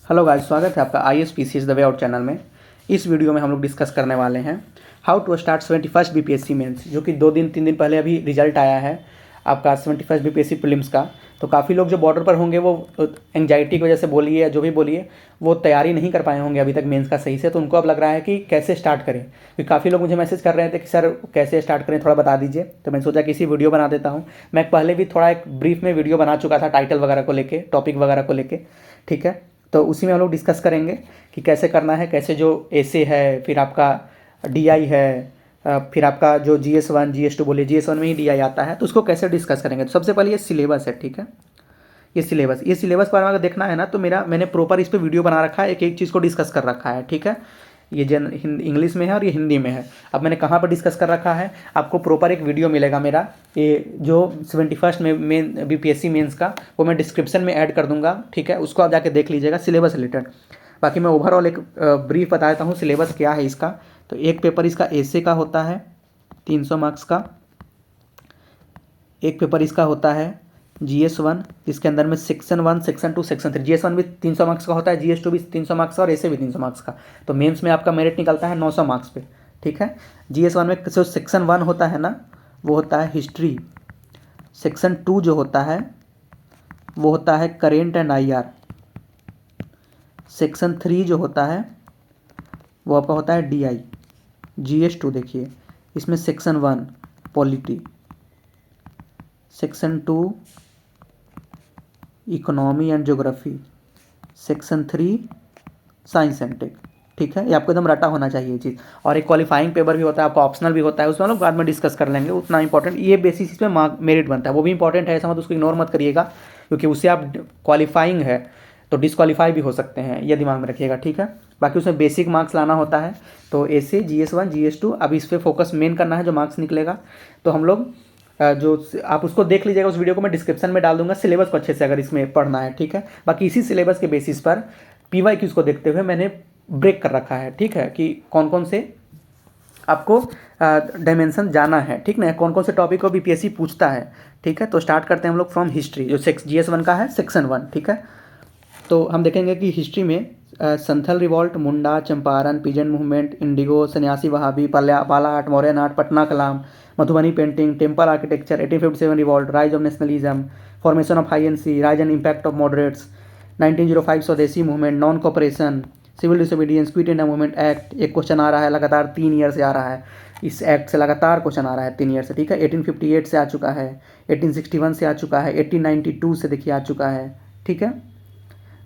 Hello guys, स्वागत है आपका I S P C S the way out channel में। इस वीडियो में हम लोग डिस्कस करने वाले हैं how to start 71st BPSC mains, जो कि 2-3 दिन पहले अभी रिजल्ट आया है आपका 71st बीपीएससी प्रीलिम्स का। तो काफ़ी लोग जो बॉर्डर पर होंगे वो एंग्जाइटी की वजह से बोलिए या जो भी बोलिए वो तैयारी नहीं कर पाए होंगे अभी तक मेंस का सही से। तो उनको अब लग रहा है कि कैसे स्टार्ट करें, क्योंकि काफ़ी लोग मुझे मैसेज कर रहे थे कि सर कैसे स्टार्ट करें, थोड़ा बता दीजिए। तो मैंने सोचा कि इसी वीडियो बना देता हूँ। मैं पहले भी थोड़ा एक ब्रीफ में वीडियो बना चुका था टाइटल वगैरह को लेके, टॉपिक वगैरह को लेके, ठीक है। तो उसी में हम लोग डिस्कस करेंगे कि कैसे करना है, कैसे जो एसे है, फिर आपका डीआई है, फिर आपका जो GS1 GS2 बोलिए, GS1 में ही डीआई आता है, तो उसको कैसे डिस्कस करेंगे। तो सबसे पहले ये सिलेबस है, ठीक है। ये सिलेबस पर अगर देखना है ना तो मैंने प्रॉपर इस पर वीडियो बना रखा है, एक एक चीज़ को डिस्कस कर रखा है, ठीक है। ये इंग्लिश में है और ये हिंदी में है। अब मैंने कहाँ पर डिस्कस कर रखा है, आपको प्रॉपर एक वीडियो मिलेगा मेरा, ये जो 71st में बीपीएससी मेंस का, वो मैं डिस्क्रिप्शन में ऐड कर दूंगा, ठीक है। उसको आप जाके देख लीजिएगा सिलेबस रिलेटेड। बाकी मैं ओवरऑल एक ब्रीफ बता देता हूँ सिलेबस क्या है इसका। तो एक पेपर इसका एसे का होता है 300 मार्क्स का। एक पेपर इसका होता है GS1, जिसके अंदर में सेक्शन 1, सेक्शन 2, सेक्शन 3। GS1 भी 300 मार्क्स का होता है, GS2 भी 300 मार्क्स का और ऐसे भी 300 मार्क्स का। तो मेंस में आपका मेरिट निकलता है 900 मार्क्स पे, ठीक है। GS1 में जो सेक्शन 1 होता है ना, वो होता है हिस्ट्री। सेक्शन 2 जो होता है वो होता है करेंट एंड IR। सेक्शन 3 जो होता है वो आपका होता है DI। GS2 देखिए, इसमें section 1 polity, section 2 economy and geography, section 3 science and tech, ठीक है। ये आपको एकदम रटा होना चाहिए ये चीज़। और एक क्वालिफाइंग पेपर भी होता है, आपका ऑप्शनल भी होता है, उसमें हम लोग बाद में डिस्कस कर लेंगे। उतना इंपॉर्टेंट ये बेसिस पे मार्क मेरिट बनता है, वो भी इंपॉर्टेंट है, ऐसा मत उसको इग्नोर मत करिएगा, क्योंकि उससे आप क्वालिफाइंग है तो डिसक्वालीफाई भी हो सकते हैं, ये दिमाग में रखिएगा, ठीक है। बाकी उसमें बेसिक मार्क्स लाना होता है। तो ऐसे GS1 GS2 अब इस पर फोकस मेन करना है, जो मार्क्स निकलेगा। तो हम लोग जो आप उसको देख लीजिएगा, उस वीडियो को मैं डिस्क्रिप्शन में डाल दूंगा, सिलेबस को अच्छे से अगर इसमें पढ़ना है, ठीक है। बाकी इसी सिलेबस के बेसिस पर PYQs को देखते हुए मैंने ब्रेक कर रखा है, ठीक है, कि कौन कौन से आपको डायमेंशन जाना है, ठीक ना, कौन कौन से टॉपिक को BPSC पूछता है, ठीक है। तो स्टार्ट करते हैं हम लोग फ्रॉम हिस्ट्री, जो GS1 का है सेक्शन 1, ठीक है। तो हम देखेंगे कि हिस्ट्री में Santhal revolt, Munda, Champaran, peasant movement, indigo, Sanyasi Wahabi, बालाहाट, Mauryan art, Patna Kalam, Madhubani painting, temple architecture, 1857 revolt, rise of nationalism, formation of INC, rise and impact of moderates, 1905 Swadeshi movement, non cooperation, civil disobedience, quit India movement act. एक question आ रहा है लगातार 3 year से आ रहा है, इस एक्ट से लगातार क्वेश्चन आ रहा है 3 ईयर से, ठीक है। 1858 से आ चुका है, 1861 से आ चुका है, 1892 से देखिए आ चुका है, ठीक है।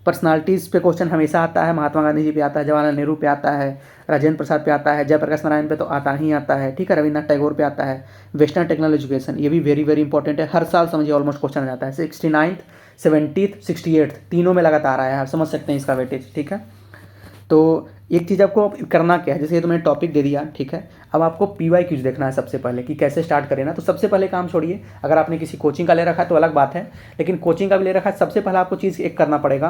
पर्सनालिटीज़ पे क्वेश्चन हमेशा आता है, महात्मा गांधी जी पे आता है, जवाहरलाल नेहरू पे आता है, राजेंद्र प्रसाद पे आता है, जयप्रकाश नारायण पे तो आता ही आता है, ठीक है। रविन्द्रनाथ टैगोर पे आता है। वेस्टर्न टेक्नोलॉजी एजुकेशन, ये भी वेरी वेरी इंपॉर्टेंट है, हर साल समझिए ऑलमोस्ट क्वेश्चन आ जाता है। 69th 70th 68th तीनों में लगातार आया है, आप समझ सकते हैं इसका वेटेज, ठीक है। तो एक चीज़ आपको करना क्या है, जैसे ये तो मैंने टॉपिक दे दिया, ठीक है। अब आपको PYQs देखना है सबसे पहले कि कैसे स्टार्ट करें ना। तो सबसे पहले काम छोड़िए, अगर आपने किसी कोचिंग का ले रखा है तो अलग बात है, लेकिन कोचिंग का भी ले रखा है, सबसे पहले आपको चीज़ एक करना पड़ेगा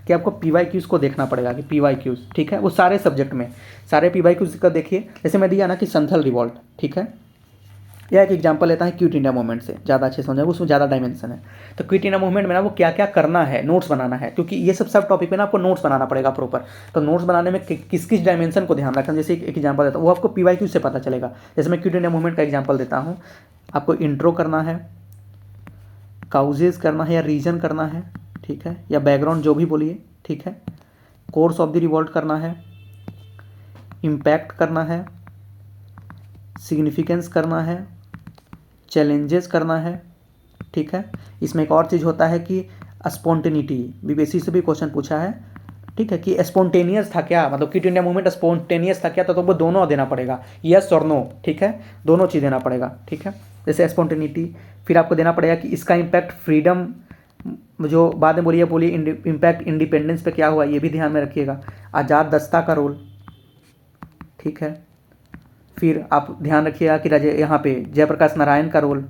कि आपको PYQs को देखना पड़ेगा कि PYQs, ठीक है, वो सारे सब्जेक्ट में सारे PYQs का देखिए। जैसे मैं दिया ना कि संथल रिवॉल्ट, ठीक है, या एक एग्जांपल लेता है क्विट इंडिया मूवमेंट से, ज़्यादा अच्छे समझेंगे, उसमें ज़्यादा डायमेंशन है। तो क्विट इंडिया मूवमेंट में ना वो क्या क्या करना है, नोट्स बनाना है, क्योंकि ये सब टॉपिक पे ना आपको नोट्स बनाना पड़ेगा प्रॉपर। तो नोट्स बनाने में किस किस डायमेंशन को ध्यान रखना, जैसे एक एग्जाम्पल देता हूँ, वो आपको PYQ से पता चलेगा। जैसे मैं क्विट इंडिया मूवमेंट का एग्जाम्पल देता हूँ, आपको इंट्रो करना है, काउजेज करना है या रीजन करना है, ठीक है, या बैकग्राउंड जो भी बोलिए, ठीक है। कोर्स ऑफ द रिवॉल्ट करना है, इम्पैक्ट करना है, सिग्निफिकेंस करना है, चैलेंजेस करना है, ठीक है। इसमें एक और चीज़ होता है कि स्पॉन्टेनिटी, BPSC से भी क्वेश्चन पूछा है, ठीक है, कि स्पॉन्टेनियस था क्या, मतलब क्विट इंडिया मूवमेंट स्पॉन्टेनियस था क्या, तो वो दोनों देना पड़ेगा, यस और नो, ठीक है, दोनों चीज़ देना पड़ेगा, ठीक है। जैसे स्पॉन्टेनिटी, फिर आपको देना पड़ेगा कि इसका इम्पैक्ट फ्रीडम, जो बाद में बोलिए इम्पैक्ट इंडिपेंडेंस पे क्या हुआ, ये भी ध्यान में रखिएगा। आज़ाद दस्ता का रोल, ठीक है। फिर आप ध्यान रखिएगा कि यहाँ पे जयप्रकाश नारायण का रोल,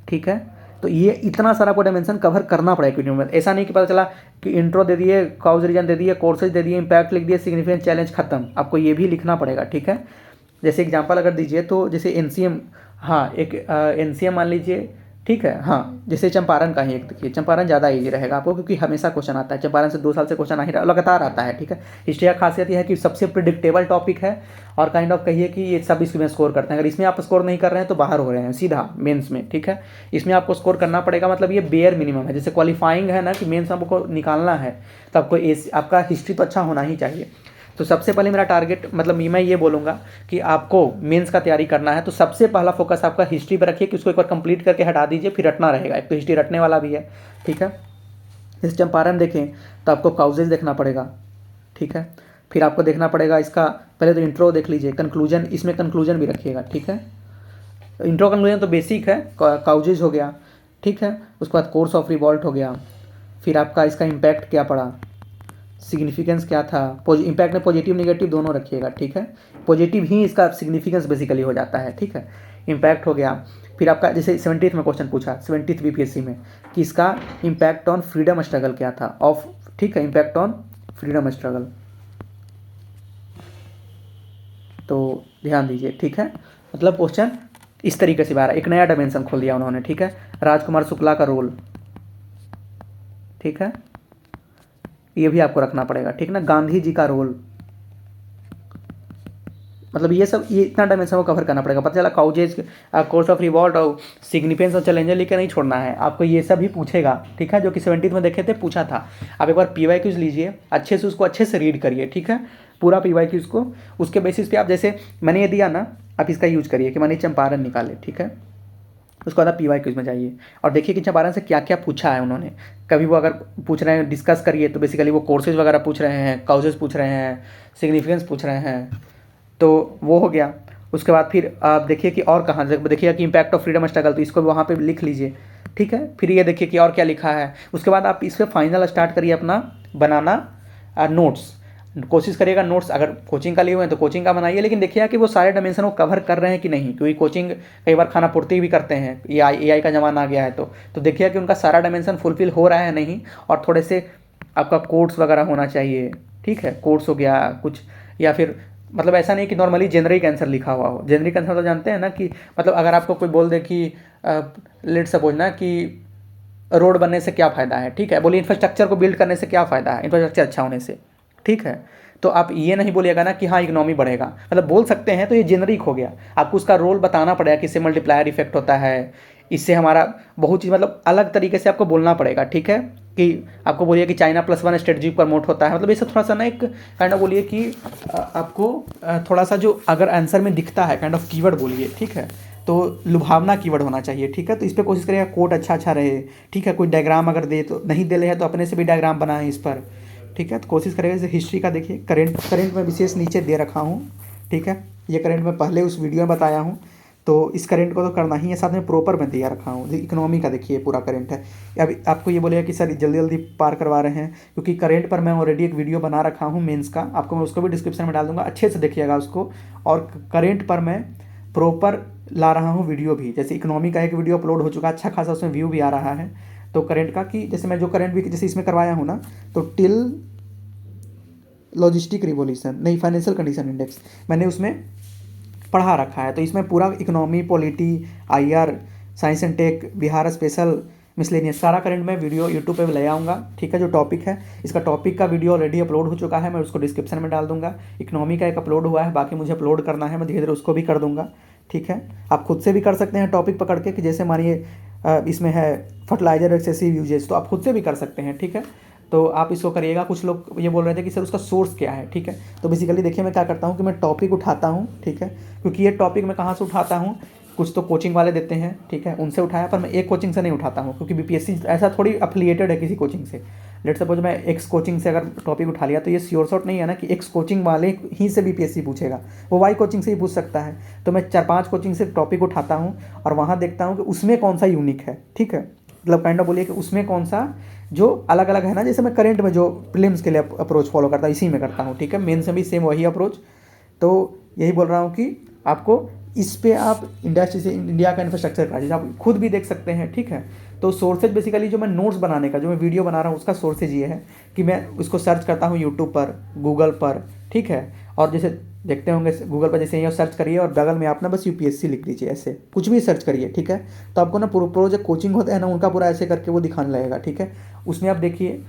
ठीक है। तो ये इतना सारा आपको डायमेंशन कवर करना पड़ेगा वीडियो में। ऐसा नहीं कि पता चला कि इंट्रो दे दिए, काउज रीजन दे दिए, कोर्सेज दे दिए, इम्पैक्ट लिख दिए, सिग्निफिकेंट चैलेंज खत्म, आपको ये भी लिखना पड़ेगा, ठीक है। जैसे एग्जांपल अगर दीजिए तो जैसे NCM, हाँ एक NCM मान लीजिए ठीक है। हाँ, जैसे चंपारण का ही एक देखिए, चंपारण ज़्यादा इजी रहेगा आपको क्योंकि हमेशा क्वेश्चन आता है, चंपारण से 2 साल से क्वेश्चन आ ही रहा, लगातार आता है। ठीक है। हिस्ट्री का खासियत यह है कि सबसे प्रिडिक्टेबल टॉपिक है और काइंड ऑफ कहिए कि ये सब इसमें स्कोर करते हैं। अगर इसमें आप स्कोर नहीं कर रहे हैं तो बाहर हो रहे हैं सीधा मेंस में। ठीक है। इसमें आपको स्कोर करना पड़ेगा, मतलब ये बेयर मिनिमम है। जैसे क्वालिफाइंग है ना कि मेंस आपको निकालना है तो आपको आपका हिस्ट्री तो अच्छा होना ही चाहिए। तो सबसे पहले मेरा टारगेट, मतलब मैं ये बोलूँगा कि आपको मेंस का तैयारी करना है तो सबसे पहला फोकस आपका हिस्ट्री पर रखिए कि उसको एक बार कंप्लीट करके हटा दीजिए, फिर रटना रहेगा। एक तो हिस्ट्री रटने वाला भी है। ठीक है। जैसे चंपारण देखें तो आपको काउजेज देखना पड़ेगा। ठीक है। फिर आपको देखना पड़ेगा इसका, पहले तो इंट्रो देख लीजिए, कंक्लूजन, इसमें कंक्लूजन भी रखिएगा। ठीक है। इंट्रो कंक्लूजन तो बेसिक है, काउजेज हो गया। ठीक है। उसके बाद कोर्स ऑफ रिवॉल्ट हो गया। फिर आपका इसका इम्पैक्ट क्या पड़ा, सिग्निफिकेंस क्या था, इम्पैक्ट में पॉजिटिव नेगेटिव दोनों रखिएगा। ठीक है। पॉजिटिव ही इसका सिग्निफिकेंस बेसिकली हो जाता है। ठीक है। इम्पैक्ट हो गया। फिर आपका जैसे 70th में क्वेश्चन पूछा, 70th बीपीएससी में, कि इसका इम्पैक्ट ऑन फ्रीडम स्ट्रगल क्या था, ऑफ, ठीक है, इम्पैक्ट ऑन फ्रीडम स्ट्रगल, तो ध्यान दीजिए। ठीक है। मतलब क्वेश्चन इस तरीके से बाहर एक नया डायमेंशन खोल दिया उन्होंने। ठीक है। राजकुमार शुक्ला का रोल, ठीक है, ये भी आपको रखना पड़ेगा। ठीक ना। गांधी जी का रोल, मतलब ये सब, ये इतना डायमेंशन को कवर करना पड़ेगा। पता चला काउजेज, कोर्स ऑफ रिवॉल्ट और सिग्निफिकेंस और चैलेंजर लेकर नहीं छोड़ना है आपको, ये सब भी पूछेगा। ठीक है। जो कि 70th में देखे थे, पूछा था। आप एक बार PYQs लीजिए अच्छे से, उसको अच्छे से रीड करिए। ठीक है। पूरा PYQs को, उसके बेसिस पे आप, जैसे मैंने ये दिया ना, आप इसका यूज करिए कि मैंने चंपारण निकाले। ठीक है। उसके बाद आप PYQs में जाइए और देखिए कि चंपारण से क्या क्या पूछा है उन्होंने। कभी वो अगर पूछ रहे हैं डिस्कस करिए तो बेसिकली वो कोर्सेज वगैरह पूछ रहे हैं, काउजेज पूछ रहे हैं, सिग्निफिकेंस पूछ रहे हैं, तो वो हो गया। उसके बाद फिर आप देखिए कि और कहाँ से देखिएगा कि इम्पैक्ट ऑफ फ्रीडम स्ट्रगल, तो इसको भी वहाँ पे लिख लीजिए। ठीक है। फिर ये देखिए कि और क्या लिखा है। उसके बाद आप इस पर फाइनल स्टार्ट करिए अपना बनाना नोट्स। कोशिश करिएगा नोट्स, अगर कोचिंग का लिए हुए हैं तो कोचिंग का बनाइए, लेकिन देखिएगा कि वो सारे डायमेंशन को कवर कर रहे हैं कि नहीं, क्योंकि कोचिंग कई बार खाना पूर्ति भी करते हैं, AI का ज़माना आ गया है, तो देखिएगा कि उनका सारा डायमेंशन फुलफिल हो रहा है नहीं। और थोड़े से आपका कोर्स वगैरह होना चाहिए। ठीक है। कोर्स हो गया कुछ, या फिर मतलब ऐसा नहीं कि नॉर्मली जेनरिक आंसर लिखा हुआ हो। जेनरिक आंसर तो जानते हैं ना कि मतलब अगर आपको कोई बोल दे कि लेट सपोज ना कि रोड बनने से क्या फ़ायदा है, ठीक है, बोलिए इंफ्रास्ट्रक्चर को बिल्ड करने से क्या फ़ायदा है, इंफ्रास्ट्रक्चर अच्छा होने से। ठीक है। तो आप ये नहीं बोलिएगा ना कि हाँ इकोनॉमी बढ़ेगा, मतलब बोल सकते हैं तो ये जेनरिक हो गया। आपको उसका रोल बताना पड़ेगा कि इससे मल्टीप्लायर इफेक्ट होता है, इससे हमारा बहुत चीज़, मतलब अलग तरीके से आपको बोलना पड़ेगा। ठीक है। कि आपको बोलिए कि चाइना +1 स्ट्रेटजी प्रमोट होता है, मतलब ये सब थोड़ा सा ना एक काइंड ऑफ बोलिए कि आपको थोड़ा सा जो अगर आंसर में दिखता है काइंड ऑफ कीवर्ड बोलिए। ठीक है। तो लुभावना कीवर्ड होना चाहिए। ठीक है। तो इस पर कोशिश करिएगा कोड अच्छा अच्छा रहे। ठीक है। कोई डायग्राम अगर दे तो, नहीं दे रहे हैं तो अपने से भी डायग्राम बनाएं इस पर। ठीक है। तो कोशिश करेगा। जैसे हिस्ट्री का देखिए, करंट में विशेष नीचे दे रखा हूँ। ठीक है। ये करंट में पहले उस वीडियो में बताया हूँ, तो इस करंट को तो करना ही है, साथ में प्रॉपर में दिया रखा हूँ। इकोनॉमी का देखिए पूरा करंट है। अब आपको ये बोलेगा कि सर जल्दी जल्दी पार करवा रहे हैं, क्योंकि करंट पर मैं ऑलरेडी एक वीडियो बना रखा हूँ मेंस का, आपको मैं उसको भी डिस्क्रिप्शन में डाल दूंगा, अच्छे से देखिएगा उसको। और करंट पर मैं प्रॉपर ला रहा हूँ वीडियो भी, जैसे इकोनॉमी का एक वीडियो अपलोड हो चुका है, अच्छा खासा उसमें व्यू भी आ रहा है। तो करंट का कि जैसे मैं जो करंट भी जैसे इसमें करवाया हूँ ना, तो टिल लॉजिस्टिक रिवोल्यूशन, नहीं फाइनेंशियल कंडीशन इंडेक्स, मैंने उसमें पढ़ा रखा है। तो इसमें पूरा economy, polity, IR, science and tech, Bihar special, miscellaneous, सारा करंट में वीडियो यूट्यूब पे ले आऊँगा। ठीक है। जो टॉपिक है, इसका टॉपिक का वीडियो ऑलरेडी अपलोड हो चुका है, मैं उसको डिस्क्रिप्शन में डाल दूंगा। इकोनॉमी का एक अपलोड हुआ है, बाकी मुझे अपलोड करना है, मैं धीरे धीरे उसको भी कर दूंगा। ठीक है। आप खुद से भी कर सकते हैं टॉपिक पकड़ के, कि जैसे मानिए इसमें है फर्टिलाइजर एक्सेसिव यूजेज, तो आप खुद से भी कर सकते हैं। ठीक है। तो आप इसको करिएगा। कुछ लोग ये बोल रहे थे कि सर उसका सोर्स क्या है। ठीक है। तो बेसिकली देखिए मैं क्या करता हूँ कि मैं टॉपिक उठाता हूँ। ठीक है। क्योंकि ये टॉपिक मैं कहाँ से उठाता हूँ, कुछ तो कोचिंग वाले देते हैं। ठीक है। उनसे उठाया, पर मैं एक कोचिंग से नहीं उठाता हूँ, क्योंकि BPSC ऐसा थोड़ी अफिलिएटेड है किसी कोचिंग से। लेट सपोज मैं एक्स कोचिंग से अगर टॉपिक उठा लिया, तो ये श्योर शॉट नहीं है ना कि एक्स कोचिंग वाले ही से BPSC पूछेगा, वो वाई कोचिंग से ही पूछ सकता है। तो मैं 4-5 कोचिंग से टॉपिक उठाता हूँ और वहाँ देखता हूँ कि उसमें कौन सा यूनिक है। ठीक है। मतलब काइंड ऑफ बोलिए कि उसमें कौन सा जो अलग अलग है ना, जैसे मैं करंट में जो प्रीलिम्स के लिए अप्रोच फॉलो करता हूँ, इसी में करता हूँ। ठीक है। मेंस में भी सेम वही अप्रोच। तो यही बोल रहा हूँ कि आपको इस पे आप इंडस्ट्री से इंडिया का इंफ्रास्ट्रक्चर क्राइसिस आप खुद भी देख सकते हैं। ठीक है। तो सोर्सेज बेसिकली जो मैं नोट्स बनाने का, जो मैं वीडियो बना रहा हूँ, उसका सोर्सेज ये है कि मैं उसको सर्च करता हूँ यूट्यूब पर, गूगल पर। ठीक है। और जैसे देखते होंगे गूगल पर, जैसे यहाँ सर्च करिए और बगल में आप ना बस यूपीएससी लिख दीजिए, ऐसे कुछ भी सर्च करिए, ठीक है। तो आपको ना प्रो जो कोचिंग होता है ना, उनका पूरा ऐसे करके वो दिखाने लगेगा, ठीक है। उसमें आप देखिए,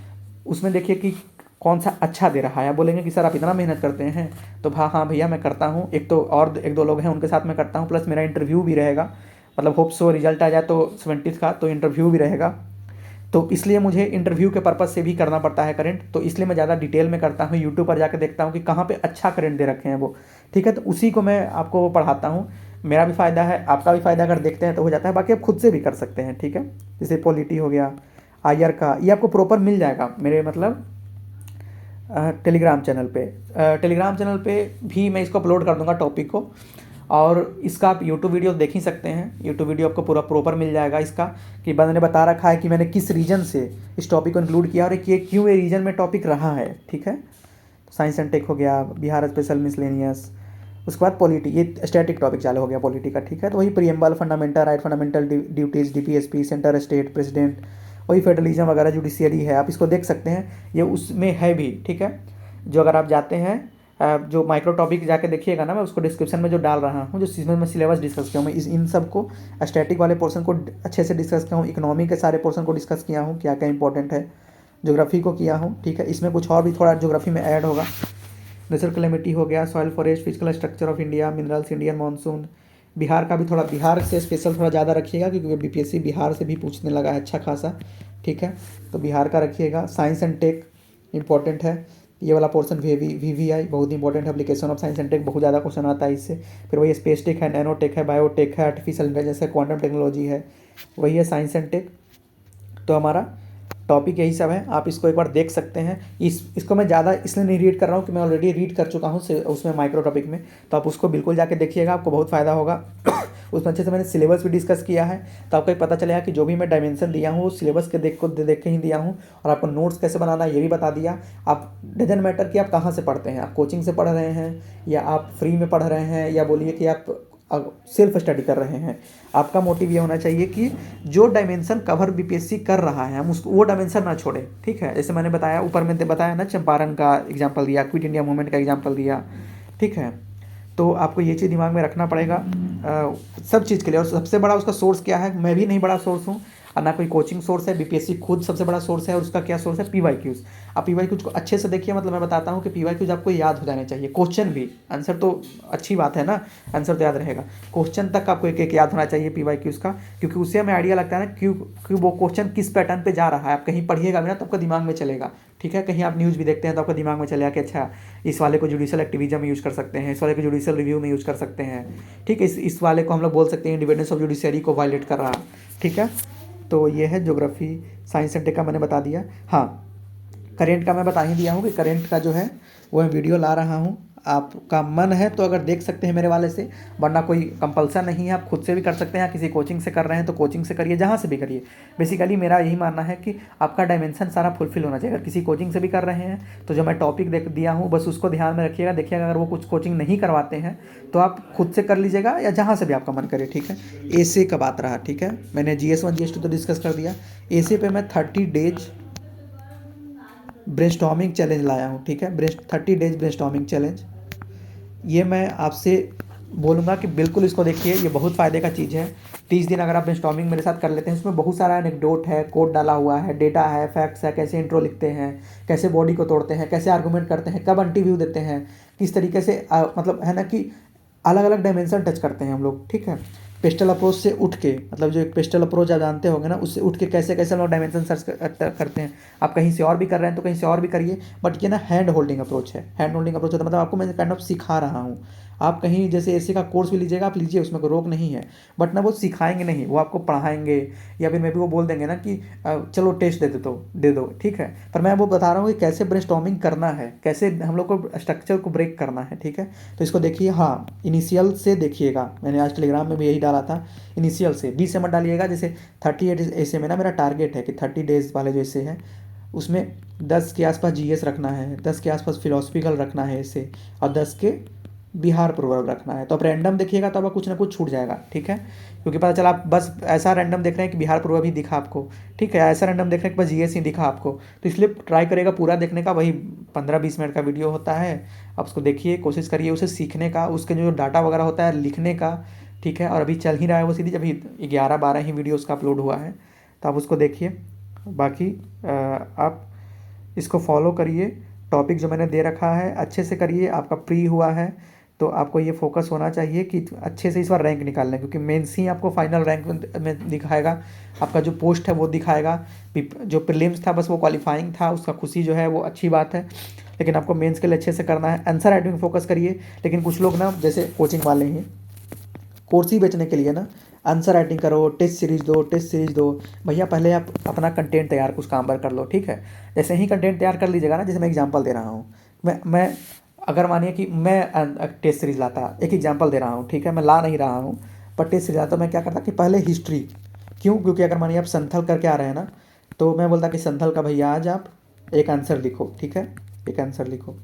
उसमें देखिए कि कौन सा अच्छा दे रहा है। आप बोलेंगे कि सर आप इतना मेहनत करते हैं, तो हाँ हाँ भैया मैं करता हूँ, एक तो और एक दो लोग हैं उनके साथ मैं करता हूँ, प्लस मेरा इंटरव्यू भी रहेगा, मतलब होप सो रिजल्ट आ जाए तो 70 का, तो इंटरव्यू भी रहेगा। तो इसलिए मुझे इंटरव्यू के पर्पज़ से भी करना पड़ता है करंट, तो इसलिए मैं ज़्यादा डिटेल में करता हूँ, यूट्यूब पर जाकर देखता हूँ कि कहाँ पे अच्छा करंट दे रखे हैं वो, ठीक है। तो उसी को मैं आपको पढ़ाता हूँ, मेरा भी फ़ायदा है, आपका भी फ़ायदा अगर देखते हैं तो हो जाता है। बाकी आप खुद से भी कर सकते हैं, ठीक है। जैसे पॉलिटी हो गया, आईआर का, ये आपको प्रॉपर मिल जाएगा मेरे मतलब टेलीग्राम चैनल पे। टेलीग्राम चैनल पे भी मैं इसको अपलोड कर दूंगा टॉपिक को, और इसका आप यूट्यूब वीडियो देख ही सकते हैं। यूट्यूब वीडियो आपको पूरा प्रॉपर मिल जाएगा इसका, कि बंदे ने बता रखा है कि मैंने किस रीजन से इस टॉपिक को इंक्लूड किया और ये क्यों ये रीजन में टॉपिक रहा है, ठीक है। साइंस एंड टेक हो गया, बिहार स्पेशल मिसलेनियस, उसके बाद पॉलिटी, ये स्टैटिक टॉपिक चालू हो गया पॉलिटी का, ठीक है। तो वही preamble, fundamental right, fundamental duties, DPSP, centre state, president, वही फेडरलिज्म वगैरह, जुडिशियरी है, आप इसको देख सकते हैं, ये उसमें है भी, ठीक है। जो अगर आप जाते हैं जो माइक्रो टॉपिक जाके देखिएगा ना, मैं उसको डिस्क्रिप्शन में जो डाल रहा हूँ, जो इसमें मैं सिलेबस डिस्कस किया हूँ, मैं इन सब को स्टैटिक वाले पोर्शन को अच्छे से डिस्कस किया हूँ, इकोनॉमी के सारे पोर्शन को डिस्कस किया हूँ, क्या क्या इंपॉर्टेंट है, ज्योग्राफी को किया हूँ, ठीक है। इसमें कुछ और भी थोड़ा ज्योग्राफी में ऐड होगा, नेचुरल क्लेमिटी हो गया, soil forest, physical structure of India, minerals, Indian monsoon, Bihar का भी थोड़ा, बिहार से स्पेशल थोड़ा ज़्यादा रखिएगा क्योंकि बीपीएससी बिहार से भी पूछने लगा है अच्छा खासा, ठीक है। तो बिहार का रखिएगा। साइंस एंड टेक इंपॉर्टेंट है, ये वाला पोर्सन वीवीआई बहुत इंपॉर्टेंट है, application of science and tech बहुत ज़्यादा क्वेश्चन आता है इससे। फिर वही स्पेस टेक है, नैनो टेक है, बायोटेक है, आर्टिफिशियल इंटेलिजेंस है, क्वांटम टेक्नोलॉजी है, वही है साइंस एंड टेक। तो हमारा टॉपिक यही सब है, आप इसको एक बार देख सकते हैं। इसको मैं ज़्यादा इसलिए नहीं रीड कर रहा हूँ कि मैं ऑलरेडी रीड कर चुका हूँ उसमें माइक्रो टॉपिक में, तो आप उसको बिल्कुल जाके देखिएगा, आपको बहुत फ़ायदा होगा। उसमें अच्छे से मैंने सिलेबस भी डिस्कस किया है, तो आपको पता चलेगा कि जो भी मैं डायमेंशन दिया हूँ वो सिलेबस के देख के ही दिया हूँ, और आपको नोट्स कैसे बनाना है ये भी बता दिया। आप डजन मैटर कि आप कहाँ से पढ़ते हैं, आप कोचिंग से पढ़ रहे हैं या आप फ्री में पढ़ रहे हैं, या बोलिए कि आप सेल्फ स्टडी कर रहे हैं। आपका मोटिव ये होना चाहिए कि जो डायमेंशन कवर बीपीएससी कर रहा है हम उसको वो डायमेंशन ना छोड़े, ठीक है। जैसे मैंने बताया ऊपर में बताया ना, चंपारण का एग्जांपल दिया, क्विट इंडिया मूवमेंट का एग्जांपल दिया, ठीक है। तो आपको ये चीज़ दिमाग में रखना पड़ेगा सब चीज़ के लिए। और सबसे बड़ा उसका सोर्स क्या है, मैं भी नहीं बड़ा सोर्स हूँ और ना कोई कोचिंग सोर्स है, बीपीएससी खुद सबसे बड़ा सोर्स है, और उसका क्या सोर्स है, पीवाईक्यूज। आप पीवाईक्यूज को अच्छे से देखिए, मतलब मैं बताता हूँ कि पीवाईक्यूज आपको याद हो जाने चाहिए, क्वेश्चन भी, आंसर तो अच्छी बात है ना, आंसर तो याद रहेगा, क्वेश्चन तक आपको एक एक याद होना चाहिए पीवाईक्यूज का, क्योंकि उससे हमें आइडिया लगता है ना क्यों वो क्वेश्चन किस पैटर्न पे जा रहा है। आप कहीं पढ़िएगा भी ना तो आपका दिमाग में चलेगा, ठीक है। कहीं आप न्यूज़ भी देखते हैं तो आपका दिमाग में चलेगा कि अच्छा इस वाले को जुडिशियल एक्टिविज्म में यूज़ कर सकते हैं, इस वाले को जुडिशियल रिव्यू में यूज़ कर सकते हैं, ठीक है। इस वाले को हम लोग बोल सकते हैं इंडिपेंडेंस ऑफ जुडिशरी को वायलेट कर रहा, ठीक है। तो ये है ज्योग्राफी, साइंस एंड टेक का मैंने बता दिया। हाँ, करेंट का मैं बता ही दिया हूँ कि करेंट का जो है वो मैं वीडियो ला रहा हूँ, आपका मन है तो अगर देख सकते हैं मेरे वाले से, वरना कोई कंपल्सन नहीं है, आप खुद से भी कर सकते हैं, किसी कोचिंग से कर रहे हैं तो कोचिंग से करिए, जहाँ से भी करिए। बेसिकली मेरा यही मानना है कि आपका डायमेंशन सारा फुलफिल होना चाहिए। अगर किसी कोचिंग से भी कर रहे हैं तो जो मैं टॉपिक देख दिया हूँ बस उसको ध्यान में रखिएगा, देखिएगा अगर वो कुछ कोचिंग नहीं करवाते हैं तो आप खुद से कर लीजिएगा, या जहाँ से भी आपका मन करे, ठीक है। एसे का बात रहा, ठीक है, मैंने GS1 GS2 तो डिस्कस कर दिया। एसे पे मैं 30 डेज ब्रेनस्टॉर्मिंग चैलेंज लाया हूँ, ठीक है, 30 डेज ब्रेनस्टॉर्मिंग चैलेंज। ये मैं आपसे बोलूँगा कि बिल्कुल इसको देखिए, ये बहुत फ़ायदे का चीज़ है। 30 दिन अगर आप ब्रेनस्टॉर्मिंग मेरे साथ कर लेते हैं, इसमें बहुत सारा एनेक्डोट है, कोड डाला हुआ है, डेटा है, फैक्ट्स है, कैसे इंट्रो लिखते हैं, कैसे बॉडी को तोड़ते हैं, कैसे आर्गूमेंट करते हैं, कब एंटीव्यू देते हैं, किस तरीके से मतलब है ना कि अलग अलग डायमेंशन टच करते हैं हम लोग, ठीक है। पेस्टल अप्रोच से उठ के, मतलब जो एक पेस्टल अप्रोच आप जानते होंगे ना, उससे उठ के कैसे कैसे हम लोग डायमेंशन सर्च करते हैं। आप कहीं से और भी कर रहे हैं तो कहीं से और भी करिए, बट ये ना हैंड होल्डिंग अप्रोच है। हैंड होल्डिंग अप्रोच होता है मतलब आपको मैं काइंड ऑफ सिखा रहा हूँ। आप कहीं जैसे ऐसे का कोर्स भी लीजिएगा, आप लीजिए, उसमें कोई रोक नहीं है, बट ना वो सिखाएंगे नहीं, वो आपको पढ़ाएंगे, या फिर मैं भी वो बोल देंगे ना कि चलो टेस्ट दे दो, ठीक है। पर मैं वो बता रहा हूँ कि कैसे ब्रेनस्टॉर्मिंग करना है, कैसे हम लोग को स्ट्रक्चर को ब्रेक करना है, ठीक है। तो इसको देखिए, हाँ इनिशियल से देखिएगा, मैंने आज टेलीग्राम में भी यही डाला था, इनिशियल से 20 से मत डालिएगा। जैसे 38 ऐसे में ना मेरा टारगेट है कि 30 डेज वाले जो ऐसे हैं उसमें 10 के आसपास GS रखना है, 10 के आसपास फिलोसफिकल रखना है ऐसे, और 10 के बिहार प्रोवर्ब रखना है। तो आप रैंडम देखिएगा तो आपका कुछ ना कुछ छूट जाएगा, ठीक है। क्योंकि पता चला आप बस ऐसा रैंडम देख रहे हैं कि बिहार प्रोवर्ब ही दिखा आपको, ठीक है, ऐसा रैंडम देख रहे हैं कि बस GS ही दिखा आपको, तो इसलिए ट्राई करेगा पूरा देखने का, वही 15-20 मिनट का वीडियो होता है, आप उसको देखिए, कोशिश करिए उसे सीखने का, उसके जो डाटा वगैरह होता है लिखने का, ठीक है। और अभी चल ही रहा है वो सीरीज, अभी 11-12 ही वीडियो उसका अपलोड हुआ है, तो आप उसको देखिए। बाकी आप इसको फॉलो करिए, टॉपिक जो मैंने दे रखा है अच्छे से करिए। आपका प्री हुआ है तो आपको ये फोकस होना चाहिए कि अच्छे से इस बार रैंक निकाल लें, क्योंकि मेंस ही आपको फाइनल रैंक में दिखाएगा, आपका जो पोस्ट है वो दिखाएगा। जो प्रीलिम्स था बस वो क्वालिफाइंग था, उसका खुशी जो है वो अच्छी बात है, लेकिन आपको मेंस के लिए अच्छे से करना है। आंसर राइटिंग फोकस करिए। लेकिन कुछ लोग ना जैसे कोचिंग वाले हैं, कोर्स ही बेचने के लिए ना आंसर राइटिंग करो, टेस्ट सीरीज दो, टेस्ट सीरीज दो। भैया पहले आप अपना कंटेंट तैयार कुछ काम पर कर लो, ठीक है। जैसे ही कंटेंट तैयार कर लीजिएगा ना, जैसे मैं एग्जांपल दे रहा हूँ, मैं अगर मानिए कि मैं टेस्ट सीरीज लाता, एक एग्जांपल दे रहा हूँ, ठीक है, मैं ला नहीं रहा हूँ, पर टेस्ट सीरीज लाता, मैं क्या करता कि पहले हिस्ट्री, क्यों, क्योंकि अगर मानिए आप संथल करके आ रहे हैं ना, तो मैं बोलता कि संथल का भैया आज आप एक आंसर लिखो, ठीक है, एक आंसर लिखो,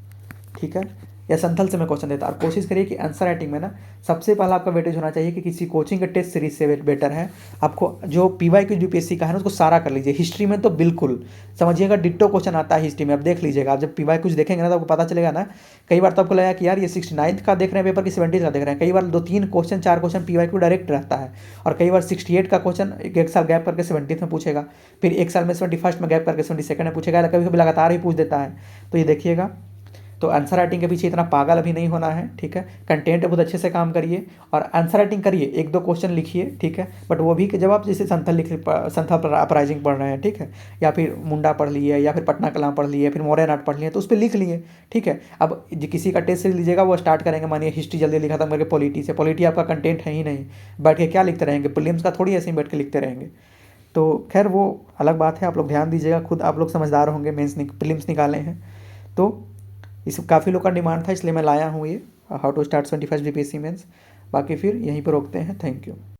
ठीक है, या संथल से मैं क्वेश्चन देता। और कोशिश करिए कि आंसर राइटिंग में ना सबसे पहला आपका वेटेज होना चाहिए कि किसी कोचिंग के टेस्ट सीरीज से बेटर है। आपको जो पीवाईक्यू यूपीएससी का है ना उसको सारा कर लीजिए। हिस्ट्री में तो बिल्कुल समझिएगा, डिट्टो क्वेश्चन आता है हिस्ट्री में, आप देख लीजिएगा। आप जब पीवाईक्यू देखेंगे ना तो आपको पता चलेगा ना, कई बार तो आपको लगेगा कि यार ये 69 का देख रहे हैं पेपर कि 70 का देख रहे हैं। कई बार 2-3 क्वेश्चन 4 क्वेश्चन पीवाईक्यू डायरेक्ट रहता है, और कई बार 68 का क्वेश्चन एक साल गैप करके 70 में पूछेगा, फिर एक साल में 71 में गैप करके 72 में पूछेगा, कभी कभी लगातार ही पूछ देता है। तो ये देखिएगा, तो आंसर राइटिंग के पीछे इतना पागल अभी नहीं होना है, ठीक है। कंटेंट बहुत अच्छे से काम करिए और आंसर राइटिंग करिए, 1-2 क्वेश्चन लिखिए, ठीक है। बट वो भी कि जब आप जैसे संथल अपराइजिंग पढ़ रहे हैं, ठीक है, या फिर मुंडा पढ़ लिए, या फिर पटना कलाम पढ़ लिए, फिर मौर्य नाट पढ़ लिए, तो उस पर लिख लिए, ठीक है। अब किसी का टेस्ट सीरीज लीजिएगा, वो स्टार्ट करेंगे, मानिए हिस्ट्री जल्दी लिखा था करके पॉलिटी से, पॉलिटी आपका कंटेंट है ही नहीं, बैठ के क्या लिखते रहेंगे, प्रीलिम्स का थोड़ी ऐसे ही बैठ के लिखते रहेंगे। तो खैर वो अलग बात है, आप लोग ध्यान दीजिएगा, खुद आप लोग समझदार होंगे, मेंस प्रीलिम्स निकाले हैं तो इस काफ़ी लोग का डिमांड था, इसलिए मैं लाया हूँ ये how to start 25 BPSC mains. बाकी फिर यहीं पर रोकते हैं, थैंक यू।